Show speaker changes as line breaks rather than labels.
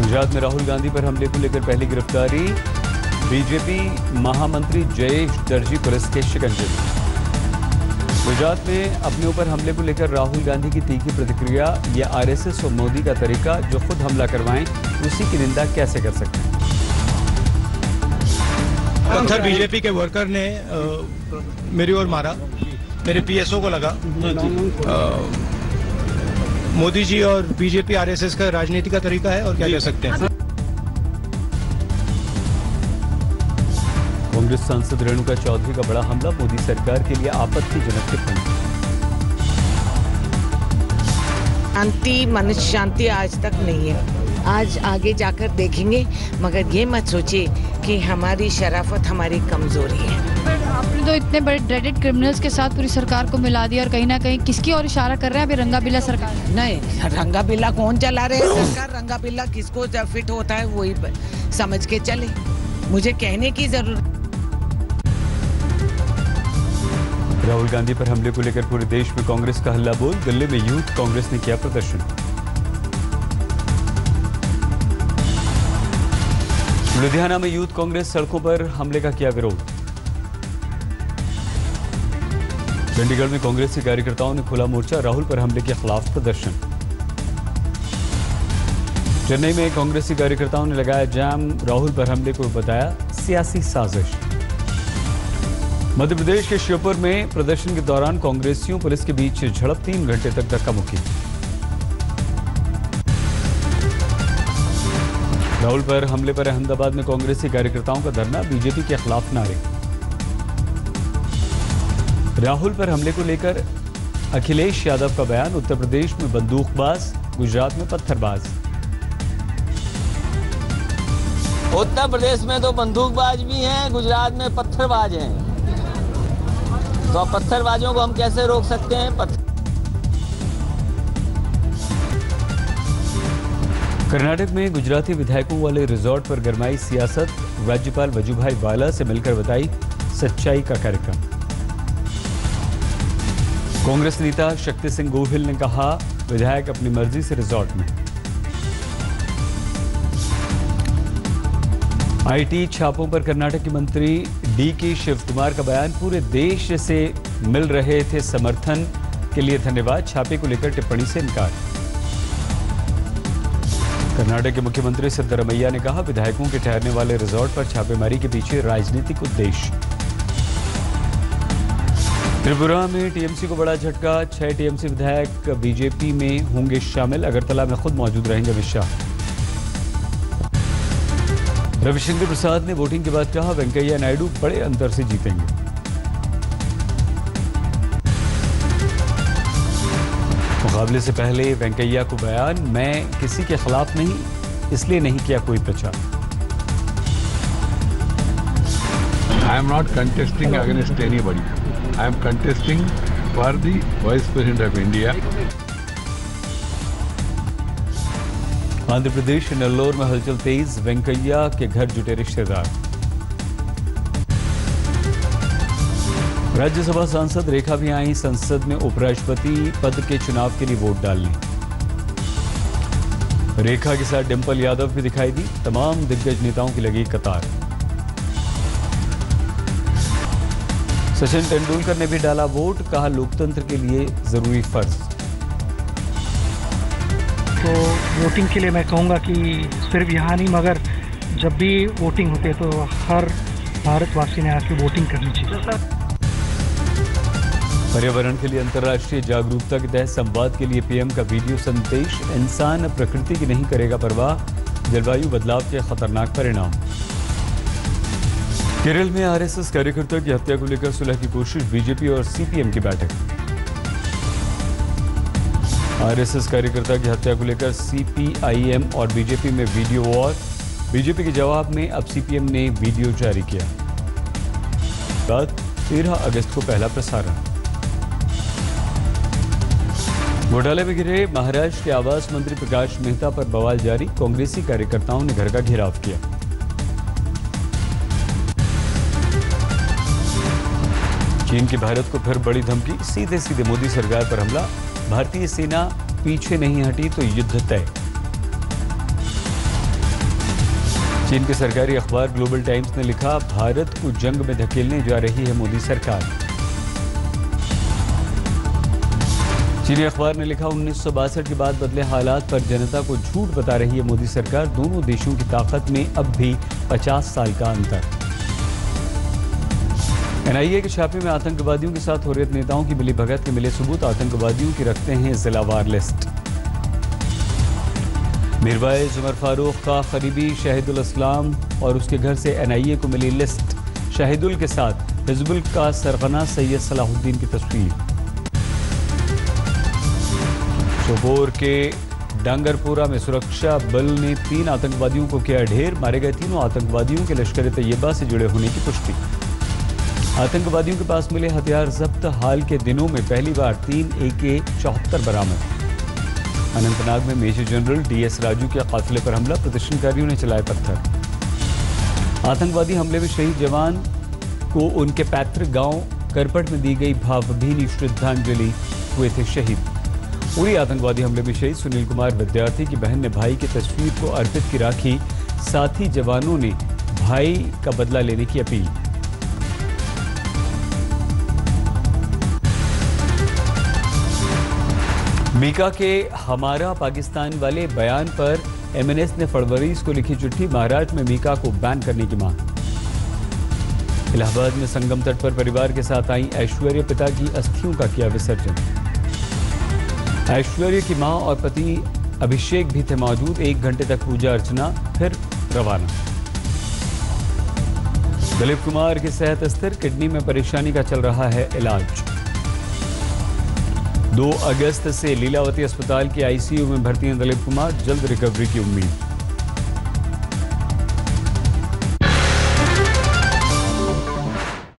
गुजरात में राहुल गांधी पर हमले को लेकर पहली गिरफ्तारी। बीजेपी महामंत्री जयेश दर्जी पुलिस के शिकंजे में। गुजरात में अपने ऊपर हमले को लेकर राहुल गांधी की तीखी प्रतिक्रिया। ये आरएसएस और मोदी का तरीका, जो खुद हमला करवाएं उसी की निंदा कैसे कर सकते हैं।
पत्थर बीजेपी के वर्कर ने मेरी ओर मारा, मेरे पीएसओ को लगा। मोदी जी और बीजेपी आरएसएस का राजनीति का तरीका है, और क्या कह सकते हैं।
कांग्रेस सांसद रेणुका चौधरी का बड़ा हमला, मोदी सरकार के लिए आपत्तिजनक टिप्पणी।
शांति, मनुष्य शांति आज तक नहीं है। आज आगे जाकर देखेंगे, मगर ये मत सोचिए कि हमारी शराफत हमारी कमजोरी है।
आपने तो इतने बड़े ड्रेडेड क्रिमिनल्स के साथ पूरी सरकार को मिला दिया, और कहीं ना कहीं किसकी ओर इशारा कर रहे हैं अभी रंगा बिल्ला सरकार?
नहीं, रंगा बिल्ला कौन चला रहे हैं? सरकार रंगा बिल्ला किसको फिट होता है वही समझ के चले, मुझे कहने की जरूरत।
राहुल गांधी पर हमले को लेकर पूरे देश में कांग्रेस का हल्ला बोल। दिल्ली में यूथ कांग्रेस ने किया प्रदर्शन। लुधियाना में यूथ कांग्रेस सड़कों पर हमले का किया विरोध। चंडीगढ़ में कांग्रेसी कार्यकर्ताओं ने खुला मोर्चा, राहुल पर हमले के खिलाफ प्रदर्शन। चेन्नई में कांग्रेसी कार्यकर्ताओं ने लगाया जाम, राहुल पर हमले को बताया सियासी साजिश। मध्य प्रदेश के श्योपुर में प्रदर्शन के दौरान कांग्रेसियों पुलिस के बीच झड़प, 3 घंटे तक धक्का मुक्की। राहुल पर हमले पर अहमदाबाद में कांग्रेसी कार्यकर्ताओं का धरना, बीजेपी के खिलाफ नारे। राहुल पर हमले को लेकर अखिलेश यादव का बयान, उत्तर प्रदेश में बंदूकबाज, गुजरात में पत्थरबाज।
उत्तर प्रदेश में तो बंदूकबाज भी हैं, गुजरात में पत्थरबाज हैं। तो पत्थरबाजों को हम कैसे रोक सकते हैं?
कर्नाटक में गुजराती विधायकों वाले रिजॉर्ट पर गरमाई सियासत, राज्यपाल वजुभाई वाला से मिलकर बताई सच्चाई का कार्यक्रम। कांग्रेस नेता शक्ति सिंह गोहिल ने कहा, विधायक अपनी मर्जी से रिजॉर्ट में। आईटी छापों पर कर्नाटक के मंत्री डीके शिव कुमार का बयान, पूरे देश से मिल रहे थे समर्थन के लिए धन्यवाद, छापे को लेकर टिप्पणी से इनकार। कर्नाटक के मुख्यमंत्री सिद्धरमैया ने कहा, विधायकों के ठहरने वाले रिजॉर्ट पर छापेमारी के पीछे राजनीतिक उद्देश्य। त्रिपुरा में टीएमसी को बड़ा झटका, 6 टीएमसी विधायक बीजेपी में होंगे शामिल, अगरतला में खुद मौजूद रहेंगे अमित शाह। रविशंकर प्रसाद ने वोटिंग के बाद कहा, वेंकैया नायडू बड़े अंतर से जीतेंगे। मुकाबले से पहले वेंकैया को बयान, मैं किसी के खिलाफ नहीं, इसलिए नहीं किया कोई प्रचार।
I am not contesting against anybody. I am contesting for the Vice President of India.
Andhra Pradesh Nellore में हलचल तेज, वेंकैया के घर जुटे रिश्तेदार। राज्यसभा सांसद रेखा भी आई संसद में उपराष्ट्रपति पद के चुनाव के लिए वोट डालने। रेखा के साथ डिंपल यादव भी दिखाई दी, तमाम दिग्गज नेताओं की लगी कतार। सचिन तेंदुलकर ने भी डाला वोट, कहा लोकतंत्र के लिए जरूरी फर्ज।
तो वोटिंग के लिए मैं कहूँगा कि सिर्फ यहाँ नहीं, मगर जब भी वोटिंग होती है तो हर भारतवासी ने आके वोटिंग करनी चाहिए।
पर्यावरण के लिए अंतर्राष्ट्रीय जागरूकता के तहत संवाद के लिए पीएम का वीडियो संदेश, इंसान प्रकृति की नहीं करेगा परवाह, जलवायु बदलाव के खतरनाक परिणाम। केरल में आरएसएस कार्यकर्ता की हत्या को लेकर सुलह की कोशिश, बीजेपी और सीपीएम की बैठक। आरएसएस कार्यकर्ता की हत्या को लेकर सीपीआईएम और बीजेपी में वीडियो वॉर, बीजेपी के जवाब में अब सीपीएम ने वीडियो जारी किया। 13 अगस्त को पहला प्रसारण। घोटाले में घिरे महाराष्ट्र के आवास मंत्री प्रकाश मेहता पर बवाल जारी, कांग्रेसी कार्यकर्ताओं ने घर का घेराव किया। चीन की भारत को फिर बड़ी धमकी, सीधे सीधे मोदी सरकार पर हमला, भारतीय सेना पीछे नहीं हटी तो युद्ध तय। चीन के सरकारी अखबार ग्लोबल टाइम्स ने लिखा, भारत को जंग में धकेलने जा रही है मोदी सरकार। चीनी अखबार ने लिखा, 1962 के बाद बदले हालात पर जनता को झूठ बता रही है मोदी सरकार। दोनों देशों की ताकत में अब भी 50 साल का अंतर। एनआईए के छापे में आतंकवादियों के साथ हुर्रियत नेताओं की मिलीभगत के मिले सबूत। आतंकवादियों की रखते हैं जिलावार लिस्ट। मीरवाइज उमर फारूक का करीबी शहीदुल इस्लाम और उसके घर से एनआईए को मिली लिस्ट। शहीदुल के साथ हिजबुल का सरगना सैयद सलाहुद्दीन की तस्वीर। सोपोर के डांगरपुरा में सुरक्षा बल ने 3 आतंकवादियों को किया ढेर। मारे गए तीनों आतंकवादियों के लश्कर तैयबा से जुड़े होने की पुष्टि। आतंकवादियों के पास मिले हथियार जब्त। हाल के दिनों में पहली बार 3 AK-74 बरामद। अनंतनाग में मेजर जनरल DS राजू के काफिले पर हमला। प्रदर्शनकारियों ने चलाए पत्थर। आतंकवादी हमले में शहीद जवान को उनके पैतृक गांव करपट में दी गई भावभीनी श्रद्धांजलि। हुए थे शहीद। उरी आतंकवादी हमले में शहीद सुनील कुमार विद्यार्थी की बहन ने भाई की तस्वीर को अर्पित की राखी। साथी जवानों ने भाई का बदला लेने की अपील। मीका के हमारा पाकिस्तान वाले बयान पर MNS ने फरवरीज को लिखी चिट्ठी। महाराष्ट्र में मीका को बैन करने की मांग। इलाहाबाद में संगम तट पर परिवार के साथ आई ऐश्वर्या। पिता की अस्थियों का किया विसर्जन। ऐश्वर्या की मां और पति अभिषेक भी थे मौजूद। 1 घंटे तक पूजा अर्चना, फिर रवाना। दिलीप कुमार की सेहत स्थिर। किडनी में परेशानी का चल रहा है इलाज। 2 अगस्त से लीलावती अस्पताल के ICU में भर्ती हैं दिलीप कुमार। जल्द रिकवरी की उम्मीद।